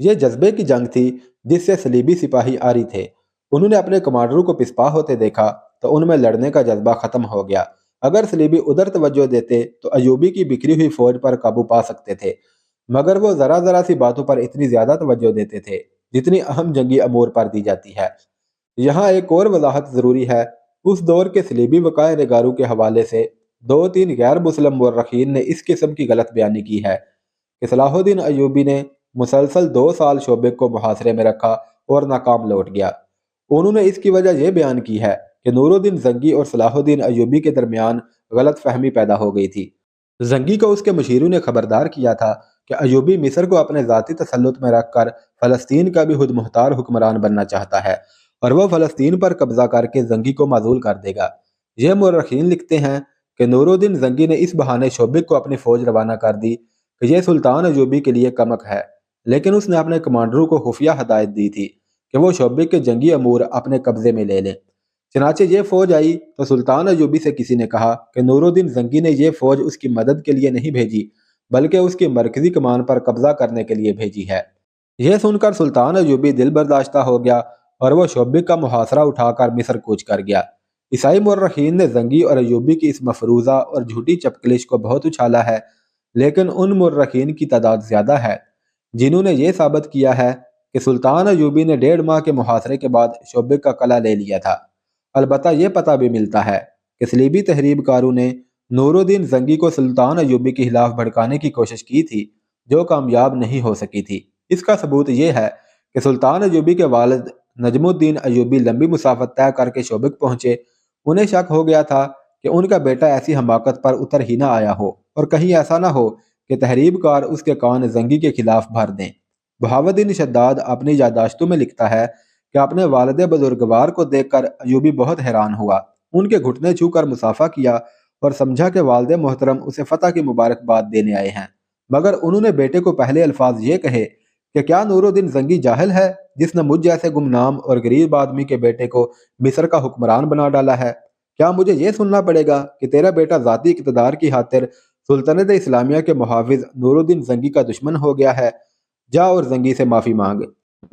یہ جذبے کی جنگ تھی جس سے صلیبی سپاہی آری تھے۔ انہوں نے اپنے کمانڈروں کو پسپا ہوتے دیکھا تو ان میں لڑنے کا جذبہ ختم ہو گیا۔ اگر صلیبی ادھر توجہ دیتے تو ایوبی کی بکھری ہوئی فوج پر قابو پا سکتے تھے، مگر وہ ذرا ذرا سی باتوں پر اتنی زیادہ توجہ دیتے تھے جتنی اہم جنگی امور پر دی جاتی ہے۔ یہاں ایک اور وضاحت ضروری ہے۔ اس دور کے صلیبی وقائع نگاروں کے حوالے سے دو تین غیر مسلم مورخین نے اس قسم کی غلط بیانی کی ہے کہ صلاح الدین ایوبی نے مسلسل 2 سال شعبے کو محاصرے میں رکھا اور ناکام لوٹ گیا۔ انہوں نے اس کی وجہ یہ بیان کی ہے کہ نور الدین زنگی اور صلاح الدین ایوبی کے درمیان غلط فہمی پیدا ہو گئی تھی۔ زنگی کو اس کے مشیروں نے خبردار کیا تھا کہ ایوبی مصر کو اپنے ذاتی تسلط میں رکھ کر فلسطین کا بھی خود مختار حکمران بننا چاہتا ہے اور وہ فلسطین پر قبضہ کر کے زنگی کو معزول کر دے گا۔ یہ مورخین لکھتے ہیں کہ نور الدین زنگی نے اس بہانے شوبک کو اپنی فوج روانہ کر دی کہ یہ سلطان ایوبی کے لیے کمک ہے، لیکن اس نے اپنے کمانڈروں کو خفیہ ہدایت دی تھی کہ وہ شوبک کے جنگی امور اپنے قبضے میں لے لیں۔ چنانچہ یہ فوج آئی تو سلطان ایوبی سے کسی نے کہا کہ نور الدین زنگی نے یہ فوج اس کی مدد کے لیے نہیں بھیجی بلکہ اس کی مرکزی کمان پر قبضہ کرنے کے لیے بھیجی ہے۔ یہ سن کر سلطان ایوبی دل برداشتہ ہو گیا اور وہ شوبک کا محاصرہ اٹھا کر مصر کوچ کر گیا۔ عیسائی مورخین نے زنگی اور ایوبی کی اس مفروضہ اور جھوٹی چپکلش کو بہت اچھالا ہے، لیکن ان مورخین کی تعداد زیادہ ہے جنہوں نے یہ ثابت کیا ہے کہ سلطان ایوبی نے 1.5 ماہ کے محاصرے کے بعد شوبک کا قلعہ لے لیا تھا۔ البتہ یہ پتہ بھی ملتا ہے کہ صلیبی تحریب کاروں نے نور الدین زنگی کو سلطان ایوبی کے خلاف بھڑکانے کی کوشش کی تھی جو کامیاب نہیں ہو سکی تھی۔ اس کا ثبوت یہ ہے کہ سلطان ایوبی کے والد نجم الدین ایوبی لمبی مسافت طے کر کے شوبک پہنچے۔ انہیں شک ہو گیا تھا کہ ان کا بیٹا ایسی حماقت پر اتر ہی نہ آیا ہو اور کہیں ایسا نہ ہو کہ تحریب کار اس کے کان زنگی کے خلاف بھر دیں۔ بہاؤالدین شداد اپنی یادداشتوں میں لکھتا ہے کہ اپنے والد بزرگوار کو دیکھ کر ایوبی بہت حیران ہوا، ان کے گھٹنے چھو کر مصافحہ کیا اور سمجھا کہ والد محترم اسے فتح کی مبارکباد دینے آئے ہیں، مگر انہوں نے بیٹے کو پہلے الفاظ یہ کہے کہ کیا نور الدین زنگی جاہل ہے جس نے مجھ جیسے گمنام اور غریب آدمی کے بیٹے کو مصر کا حکمران بنا ڈالا ہے؟ کیا مجھے یہ سننا پڑے گا کہ تیرا بیٹا ذاتی اقتدار کی خاطر سلطنت اسلامیہ کے محافظ نور الدین زنگی کا دشمن ہو گیا ہے؟ جا اور زنگی سے معافی مانگ۔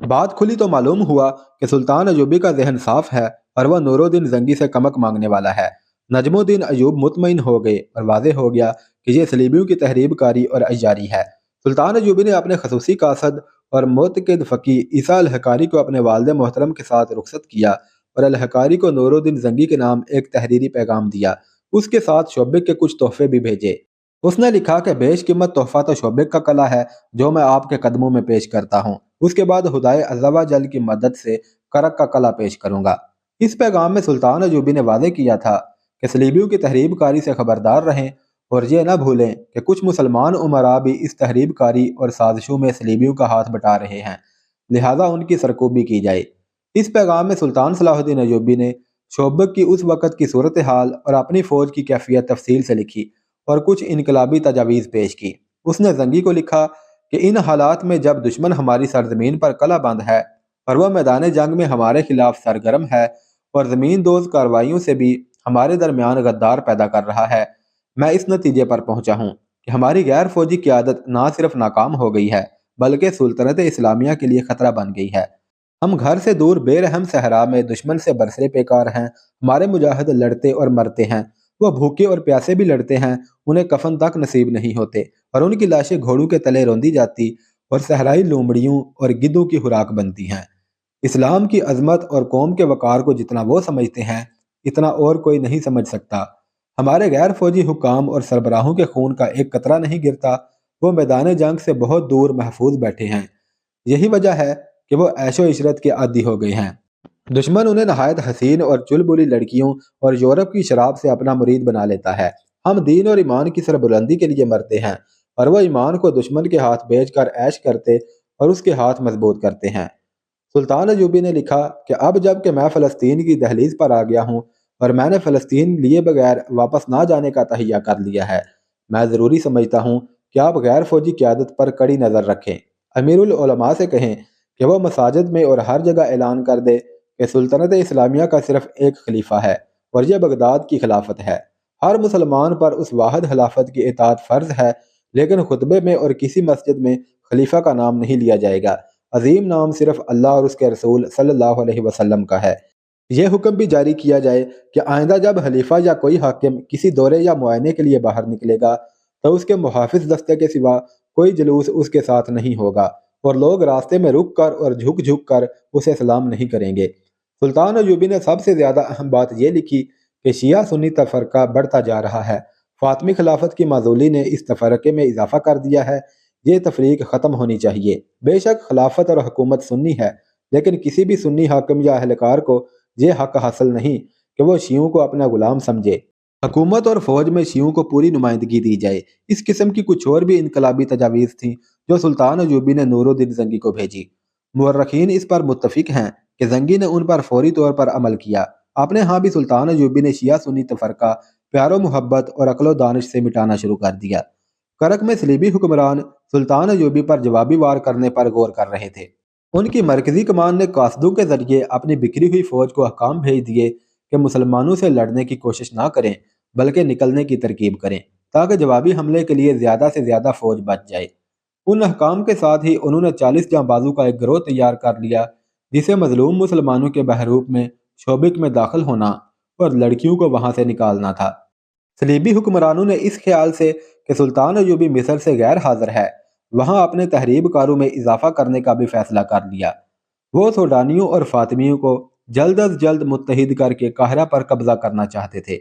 بات کھلی تو معلوم ہوا کہ سلطان ایوبی کا ذہن صاف ہے اور وہ نور الدین زنگی سے کمک مانگنے والا ہے۔ نجم الدین ایوب مطمئن ہو گئے اور واضح ہو گیا کہ یہ صلیبیوں کی تحریب کاری اور عیاری ہے۔ سلطان ایوبی نے اپنے خصوصی قاصد اور معتقد فقی عیسیٰ الحکاری کو اپنے والد محترم کے ساتھ رخصت کیا اور الحکاری کو نور الدین زنگی کے نام ایک تحریری پیغام دیا۔ اس کے ساتھ شوبک کے کچھ تحفے بھی بھیجے۔ اس نے لکھا کہ بیش قیمت تحفہ تو شوبک کا قلعہ ہے جو میں آپ کے قدموں میں پیش کرتا ہوں، اس کے بعد خدائے عز و جل کی مدد سے کرک کا قلعہ پیش کروں گا۔ اس پیغام میں سلطان ایوبی نے واضح کیا تھا کہ صلیبیوں کی تحریب کاری سے خبردار رہیں اور یہ نہ بھولیں کہ کچھ مسلمان امراء بھی اس تحریب کاری اور سازشوں میں صلیبیوں کا ہاتھ بٹا رہے ہیں، لہذا ان کی سرکوبی کی جائے۔ اس پیغام میں سلطان صلاح الدین ایوبی نے شوبک کی اس وقت کی صورتحال اور اپنی فوج کی کیفیت تفصیل سے لکھی اور کچھ انقلابی تجاویز پیش کی۔ اس نے زنگی کو لکھا کہ ان حالات میں جب دشمن ہماری سرزمین پر قلعہ بند ہے اور وہ میدان جنگ میں ہمارے خلاف سرگرم ہے اور زمین دوز کارروائیوں سے بھی ہمارے درمیان غدار پیدا کر رہا ہے، میں اس نتیجے پر پہنچا ہوں کہ ہماری غیر فوجی قیادت نہ صرف ناکام ہو گئی ہے بلکہ سلطنت اسلامیہ کے لیے خطرہ بن گئی ہے۔ ہم گھر سے دور بے رحم صحرا میں دشمن سے برسرے پیکار ہیں، ہمارے مجاہد لڑتے اور مرتے ہیں، وہ بھوکے اور پیاسے بھی لڑتے ہیں، انہیں کفن تک نصیب نہیں ہوتے اور ان کی لاشیں گھوڑوں کے تلے روندی جاتی اور صحرائی لومڑیوں اور گدھوں کی خوراک بنتی ہیں۔ اسلام کی عظمت اور قوم کے وقار کو جتنا وہ سمجھتے ہیں اتنا اور کوئی نہیں سمجھ سکتا۔ ہمارے غیر فوجی حکام اور سربراہوں کے خون کا ایک قطرہ نہیں گرتا، وہ میدان جنگ سے بہت دور محفوظ بیٹھے ہیں۔ یہی وجہ ہے کہ وہ عیش و عشرت کے عادی ہو گئے ہیں۔ دشمن انہیں نہایت حسین اور چلبلی لڑکیوں اور یورپ کی شراب سے اپنا مرید بنا لیتا ہے۔ ہم دین اور ایمان کی سربلندی کے لیے مرتے ہیں اور وہ ایمان کو دشمن کے ہاتھ بیچ کر عیش کرتے اور اس کے ہاتھ مضبوط کرتے ہیں۔ سلطان ایوبی نے لکھا کہ اب جب کہ میں فلسطین کی دہلیز پر آ گیا ہوں اور میں نے فلسطین لیے بغیر واپس نہ جانے کا تہیہ کر لیا ہے، میں ضروری سمجھتا ہوں کہ آپ غیر فوجی قیادت پر کڑی نظر رکھیں۔ امیر العلماء سے کہیں کہ وہ مساجد میں اور ہر جگہ اعلان کر دے کہ سلطنت اسلامیہ کا صرف ایک خلیفہ ہے اور یہ بغداد کی خلافت ہے۔ ہر مسلمان پر اس واحد خلافت کی اطاعت فرض ہے، لیکن خطبے میں اور کسی مسجد میں خلیفہ کا نام نہیں لیا جائے گا۔ عظیم نام صرف اللہ اور اس کے رسول صلی اللہ علیہ وسلم کا ہے۔ یہ حکم بھی جاری کیا جائے کہ آئندہ جب خلیفہ یا کوئی حاکم کسی دورے یا معائنے کے لیے باہر نکلے گا تو اس کے محافظ دستے کے سوا کوئی جلوس اس کے ساتھ نہیں ہوگا، اور لوگ راستے میں رک کر اور جھک جھک کر اسے سلام نہیں کریں گے۔ سلطان ایوبی نے سب سے زیادہ اہم بات یہ لکھی کہ شیعہ سنی تفرقہ بڑھتا جا رہا ہے، فاطمی خلافت کی معزولی نے اس تفرقے میں اضافہ کر دیا ہے، یہ تفریق ختم ہونی چاہیے۔ بے شک خلافت اور حکومت سنی ہے، لیکن کسی بھی سنی حاکم یا اہلکار کو یہ حق حاصل نہیں کہ وہ شیعوں کو اپنا غلام سمجھے۔ حکومت اور فوج میں شیعوں کو پوری نمائندگی دی جائے۔ اس قسم کی کچھ اور بھی انقلابی تجاویز تھیں جو سلطان ایوبی نے نور الدین زنگی کو بھیجی۔ مورخین اس پر متفق ہیں کہ زنگی نے ان پر فوری طور پر عمل کیا۔ اپنے ہاں بھی سلطان ایوبی نے شیعہ سنی تفرقہ پیار و محبت اور عقل و دانش سے مٹانا شروع کر دیا۔ کرک میں صلیبی حکمران سلطان ایوبی پر جوابی وار کرنے پر غور کر رہے تھے۔ ان کی مرکزی کمان نے قاصدوں کے ذریعے اپنی بکھری ہوئی فوج کو احکام بھیج دیے کہ مسلمانوں سے لڑنے کی کوشش نہ کریں بلکہ نکلنے کی ترکیب کریں تاکہ جوابی حملے کے لیے زیادہ سے زیادہ فوج بچ جائے۔ ان احکام کے ساتھ ہی انہوں نے 40 جاں بازو کا ایک گروہ تیار کر لیا جسے مظلوم مسلمانوں کے بحروپ میں شوبک میں داخل ہونا اور لڑکیوں کو وہاں سے نکالنا تھا۔ صلیبی حکمرانوں نے اس خیال سے کہ سلطان ایوبی مصر سے غیر حاضر ہے وہاں اپنے تحریب کاروں میں اضافہ کرنے کا بھی فیصلہ کر لیا۔ وہ سوڈانیوں اور فاطمیوں کو جلد از جلد متحد کر کے قاہرہ پر قبضہ کرنا چاہتے تھے۔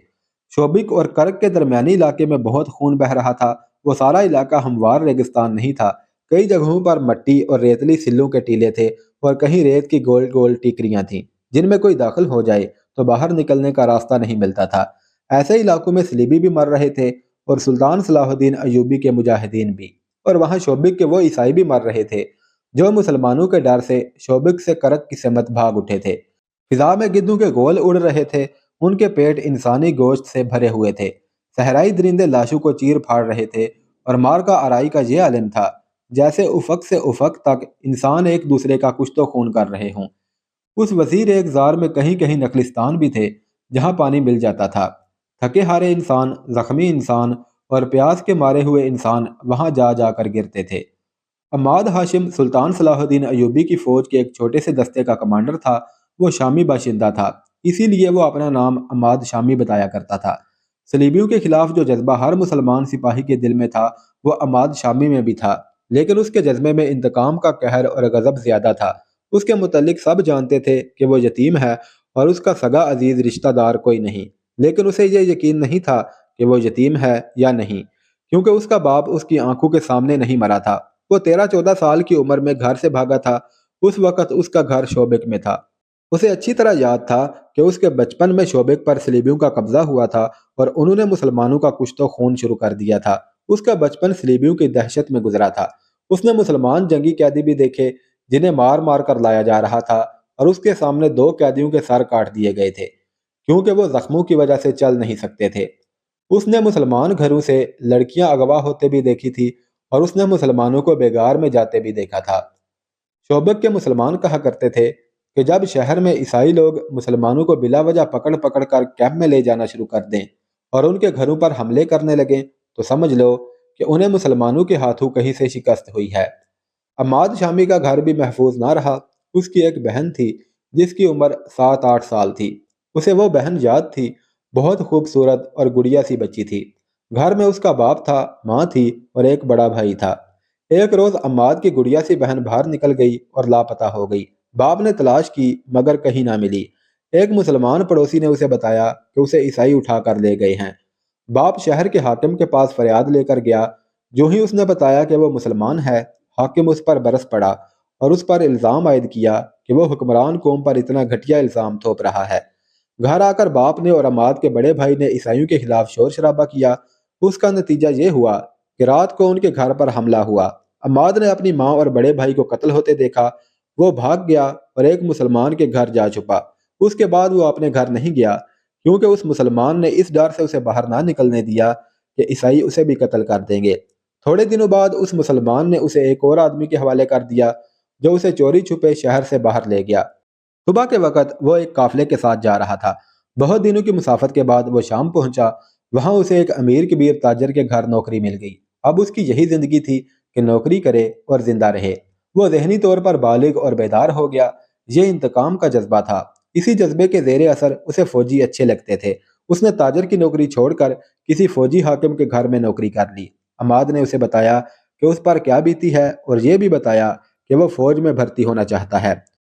شوبک اور کرک کے درمیانی علاقے میں بہت خون بہہ رہا تھا۔ وہ سارا علاقہ ہموار ریگستان نہیں تھا، کئی جگہوں پر مٹی اور ریتلی سلوں کے ٹیلے تھے اور کہیں ریت کی گول گول ٹیکریاں تھیں جن میں کوئی داخل ہو جائے تو باہر نکلنے کا راستہ نہیں ملتا تھا۔ ایسے علاقوں میں صلیبی بھی مر رہے تھے اور سلطان صلاح الدین ایوبی کے مجاہدین بھی، اور وہاں شوبک کے وہ عیسائی بھی مر رہے تھے جو مسلمانوں کے ڈر سے شوبک سے کرک کی سمت بھاگ اٹھے تھے۔ فضا میں گدوں کے گول اڑ رہے تھے، ان کے پیٹ انسانی گوشت سے بھرے ہوئے تھے۔ صحرائی درندے لاشوں کو چیر پھاڑ رہے تھے اور مار کا آرائی کا یہ عالم تھا جیسے افق سے افق تک انسان ایک دوسرے کا کشت و خون کر رہے ہوں۔ اس وزیر ایک زار میں کہیں کہیں نخلستان بھی تھے جہاں پانی مل جاتا تھا۔ تھکے ہارے انسان، زخمی انسان اور پیاس کے مارے ہوئے انسان وہاں جا جا کر گرتے تھے۔ عماد ہاشم سلطان صلاح الدین ایوبی کی فوج کے ایک چھوٹے سے دستے کا کمانڈر تھا۔ وہ شامی باشندہ تھا، اسی لیے وہ اپنا نام عماد شامی بتایا کرتا تھا۔ صلیبیوں کے خلاف جو جذبہ ہر مسلمان سپاہی کے دل میں تھا وہ عماد شامی میں بھی تھا، لیکن اس کے جذبے میں انتقام کا قہر اور غضب زیادہ تھا۔ اس کے متعلق سب جانتے تھے کہ وہ یتیم ہے اور اس کا سگا عزیز رشتہ دار کوئی نہیں، لیکن اسے یہ یقین نہیں تھا کہ وہ یتیم ہے یا نہیں، کیونکہ اس کا باپ اس کی آنکھوں کے سامنے نہیں مرا تھا۔ وہ 13-14 سال کی عمر میں گھر سے بھاگا تھا۔ اس وقت اس کا گھر شوبک میں تھا۔ اسے اچھی طرح یاد تھا کہ اس کے بچپن میں شوبک پر صلیبیوں کا قبضہ ہوا تھا اور انہوں نے مسلمانوں کا کشت و خون شروع کر دیا تھا۔ اس کا بچپن صلیبیوں کی دہشت میں گزرا تھا۔ اس نے مسلمان جنگی قیدی بھی دیکھے جنہیں مار مار کر لایا جا رہا تھا، اور اس کے سامنے 2 قیدیوں کے سر کاٹ دیے گئے تھے کیونکہ وہ زخموں کی وجہ سے چل نہیں سکتے تھے۔ اس نے مسلمان گھروں سے لڑکیاں اغوا ہوتے بھی دیکھی تھی اور اس نے مسلمانوں کو بیگار میں جاتے بھی دیکھا تھا۔ شوبک کے مسلمان کہا کرتے تھے کہ جب شہر میں عیسائی لوگ مسلمانوں کو بلا وجہ پکڑ پکڑ کر کیمپ میں لے جانا شروع کر دیں اور ان کے گھروں پر حملے کرنے لگیں تو سمجھ لو کہ انہیں مسلمانوں کے ہاتھوں کہیں سے شکست ہوئی ہے۔ عماد شامی کا گھر بھی محفوظ نہ رہا۔ اس کی ایک بہن تھی جس کی عمر 7-8 سال تھی۔ اسے وہ بہن یاد تھی، بہت خوبصورت اور گڑیا سی بچی تھی۔ گھر میں اس کا باپ تھا، ماں تھی اور ایک بڑا بھائی تھا۔ ایک روز عماد کی گڑیا سی بہن باہر نکل گئی اور لاپتہ ہو گئی۔ باپ نے تلاش کی مگر کہیں نہ ملی۔ ایک مسلمان پڑوسی نے اسے بتایا کہ اسے عیسائی اٹھا کر لے گئے ہیں۔ باپ شہر کے حاکم کے پاس فریاد لے کر گیا۔ جو ہی اس نے بتایا کہ وہ مسلمان ہے، حاکم اس پر برس پڑا اور اس پر الزام عائد کیا کہ وہ حکمران قوم پر اتنا گھٹیا الزام تھوپ رہا ہے۔ گھر آ کر باپ نے اور عماد کے بڑے بھائی نے عیسائیوں کے خلاف شور شرابہ کیا۔ اس کا نتیجہ یہ ہوا کہ رات کو ان کے گھر پر حملہ ہوا۔ عماد نے اپنی ماں اور بڑے بھائی کو قتل ہوتے دیکھا۔ وہ بھاگ گیا اور ایک مسلمان کے گھر جا چھپا۔ اس کے بعد وہ اپنے گھر نہیں گیا کیونکہ اس مسلمان نے اس ڈر سے اسے باہر نہ نکلنے دیا کہ عیسائی اسے بھی قتل کر دیں گے۔ تھوڑے دنوں بعد اس مسلمان نے اسے ایک اور آدمی کے حوالے کر دیا جو اسے چوری چھپے شہر سے باہر لے گیا۔ صبح کے وقت وہ ایک قافلے کے ساتھ جا رہا تھا۔ بہت دنوں کی مسافت کے بعد وہ شام پہنچا۔ وہاں اسے ایک امیر کبیر تاجر کے گھر نوکری مل گئی۔ اب اس کی یہی زندگی تھی کہ نوکری کرے اور زندہ رہے۔ وہ ذہنی طور پر بالغ اور بیدار ہو گیا۔ یہ انتقام کا جذبہ تھا۔ اسی جذبے کے زیر اثر اسے فوجی اچھے لگتے تھے۔ اس نے تاجر کی نوکری چھوڑ کر کسی فوجی حاکم کے گھر میں نوکری کر لی۔ عماد نے اسے بتایا کہ اس پر کیا بیتی ہے اور یہ بھی بتایا کہ وہ فوج میں بھرتی ہونا چاہتا ہے۔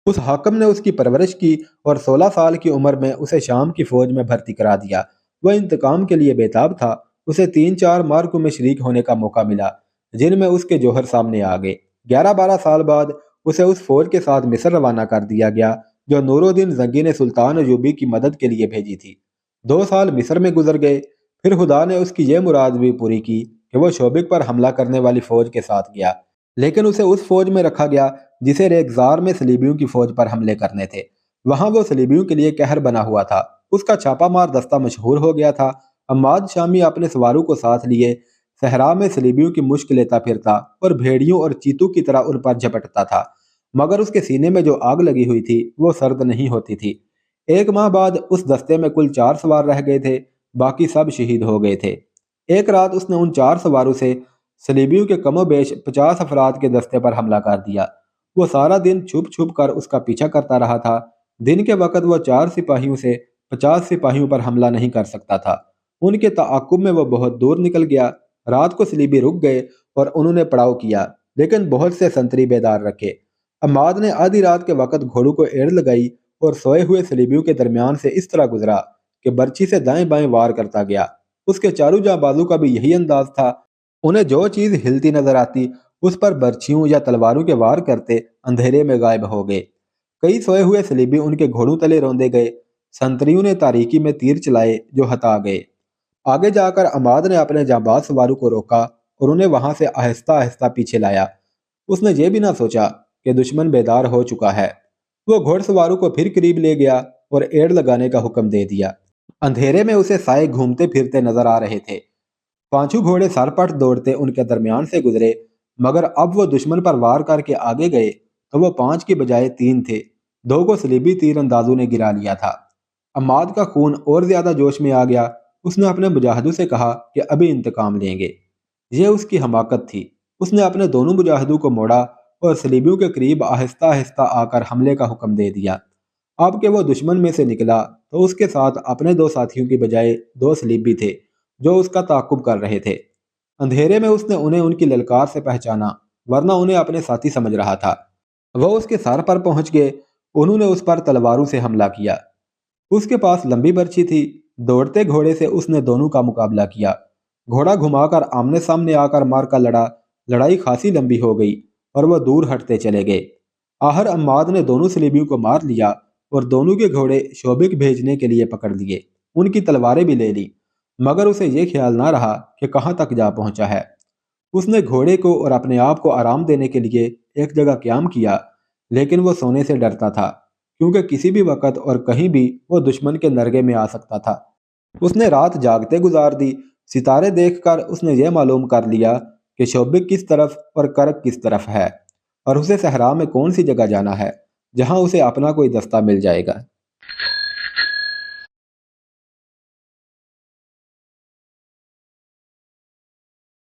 اس حاکم نے اس کی پرورش کی اور 16 سال کی عمر میں اسے شام کی فوج میں بھرتی کرا دیا۔ وہ انتقام کے لیے بےتاب تھا۔ اسے 3-4 مارکوں میں شریک ہونے کا موقع ملا جن میں اس کے جوہر سامنے آ گئے۔ 11-12 سال بعد اسے اس فوج کے ساتھ مصر روانہ کر دیا گیا جو نور الدین زنگی نے سلطان ایوبی کی مدد کے لیے بھیجی تھی۔ 2 سال مصر میں گزر گئے، پھر خدا نے اس کی یہ مراد بھی پوری کی کہ وہ شوبک پر حملہ کرنے والی فوج کے ساتھ گیا، لیکن اسے اس فوج میں رکھا گیا جسے ریگزار میں صلیبیوں کی فوج پر حملے کرنے تھے۔ وہاں وہ صلیبیوں کے لیے قہر بنا ہوا تھا۔ اس کا چھاپا مار دستہ مشہور ہو گیا تھا۔ عماد شامی اپنے سواروں کو ساتھ لیے صحرا میں صلیبیوں کی مشک لیتا پھرتا اور بھیڑیوں اور چیتوں کی طرح ان پر جھپٹتا تھا، مگر اس کے سینے میں جو آگ لگی ہوئی تھی وہ سرد نہیں ہوتی تھی۔ 1 ماہ بعد اس دستے میں کل 4 سوار رہ گئے تھے، باقی سب شہید ہو گئے تھے۔ ایک رات اس نے ان 4 سواروں سے صلیبیوں کے کم و بیش 50 افراد کے دستے پر حملہ کر دیا۔ وہ سارا دن چھپ چھپ کر اس کا پیچھا کرتا رہا تھا۔ دن کے وقت وہ 4 سپاہیوں سے 50 سپاہیوں پر حملہ نہیں کر سکتا تھا۔ ان کے تعاقب میں وہ بہت دور نکل گیا۔ رات کو صلیبی رک گئے اور انہوں نے پڑاؤ کیا، لیکن بہت سے سنتری بیدار رکھے۔ عماد نے آدھی رات کے وقت گھوڑوں کو ایڑ لگائی اور سوئے ہوئے صلیبیوں کے درمیان سے اس طرح گزرا کہ برچھی سے دائیں بائیں وار کرتا گیا۔ اس کے چاروں جاں بازو کا بھی یہی انداز تھا۔ انہیں جو چیز ہلتی نظر آتی اس پر برچھیوں یا تلواروں کے وار کرتے اندھیرے میں غائب ہو گئے۔ کئی سوئے ہوئے صلیبی ان کے گھوڑوں تلے روندے گئے۔ سنتریوں نے تاریکی میں تیر چلائے جو ہتا گئے۔ آگے جا کر عماد نے اپنے جانباز سواروں کو روکا اور انہیں وہاں سے آہستہ آہستہ پیچھے لایا۔ اس نے یہ بھی نہ سوچا کہ دشمن بیدار ہو چکا ہے۔ وہ گھوڑ سواروں کو پھر قریب لے گیا اور ایڑ لگانے کا حکم دے دیا۔ اندھیرے میں اسے سائے گھومتے پھرتے نظر آ رہے تھے۔ 5 گھوڑے سر پٹ دوڑتے ان کے درمیان سے گزرے، مگر اب وہ دشمن پر وار کر کے آگے گئے تو وہ 5 کی بجائے 3 تھے۔ 2 کو صلیبی تیر اندازوں نے گرا لیا تھا۔ عماد کا خون اور زیادہ جوش میں آ گیا۔ اس نے اپنے مجاہدوں سے کہا کہ ابھی انتقام لیں گے۔ یہ اس کی حماقت تھی۔ اس نے اپنے دونوں مجاہدوں کو موڑا اور صلیبیوں کے قریب آہستہ آہستہ آ کر حملے کا حکم دے دیا۔ اب کہ وہ دشمن میں سے نکلا تو اس کے ساتھ اپنے 2 ساتھیوں کی بجائے 2 صلیبی تھے جو اس کا تعاقب کر رہے تھے۔ اندھیرے میں اس نے انہیں ان کی للکار سے پہچانا، ورنہ انہیں اپنے ساتھی سمجھ رہا تھا۔ وہ اس کے سر پر پہنچ گئے۔ انہوں نے اس پر تلواروں سے حملہ کیا۔ اس کے پاس لمبی برچھی تھی۔ دوڑتے گھوڑے سے اس نے دونوں کا مقابلہ کیا۔ گھوڑا گھما کر آمنے سامنے آ کر مار کا لڑا۔ لڑائی خاصی لمبی ہو گئی اور وہ دور ہٹتے چلے گئے۔ آخر عماد نے دونوں صلیبیوں کو مار لیا اور دونوں کے گھوڑے شوبک بھیجنے کے لیے پکڑ لیے۔ ان کی تلواریں بھی لے لی، مگر اسے یہ خیال نہ رہا کہ کہاں تک جا پہنچا ہے۔ اس نے گھوڑے کو اور اپنے آپ کو آرام دینے کے لیے ایک جگہ قیام کیا، لیکن وہ سونے سے ڈرتا تھا کیونکہ کسی بھی وقت اور کہیں بھی وہ دشمن کے نرغے میں آ سکتا تھا۔ اس نے رات جاگتے گزار دی۔ ستارے دیکھ کر اس نے یہ معلوم کر لیا کہ شوبک کس طرف اور کرک کس طرف ہے، اور اسے صحرا میں کون سی جگہ جانا ہے جہاں اسے اپنا کوئی دستہ مل جائے گا۔